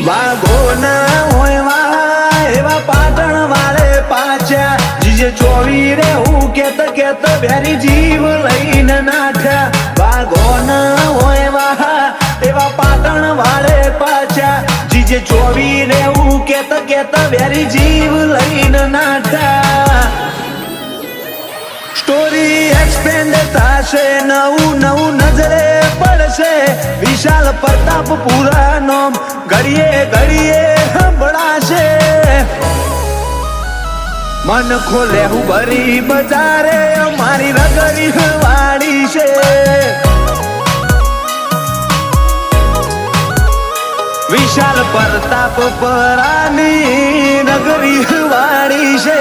વાઘોના હોય વા એવા પાટણ વાળે પાછા જીજે ચોવી રે હું કેત ભેરી જીવ લઈને નાઠ્યા વાઘોના હોય વા એવા પાટણ વાળે પાછા જીજે ચોવી રે હું કેત ભેરી જીવ લઈને નાઠ્યા સ્ટોરી એક્સપેન્ડ થશે નવું નજરે પડશે વિશાલ પ્રતાપ પુરાનો ઘડીએ સંભળાશે મન ખોલે હું ભરી બજારે મારી રગડી વાળી છે વિશાલ પ્રતાપ પરાની નગરી વાળી છે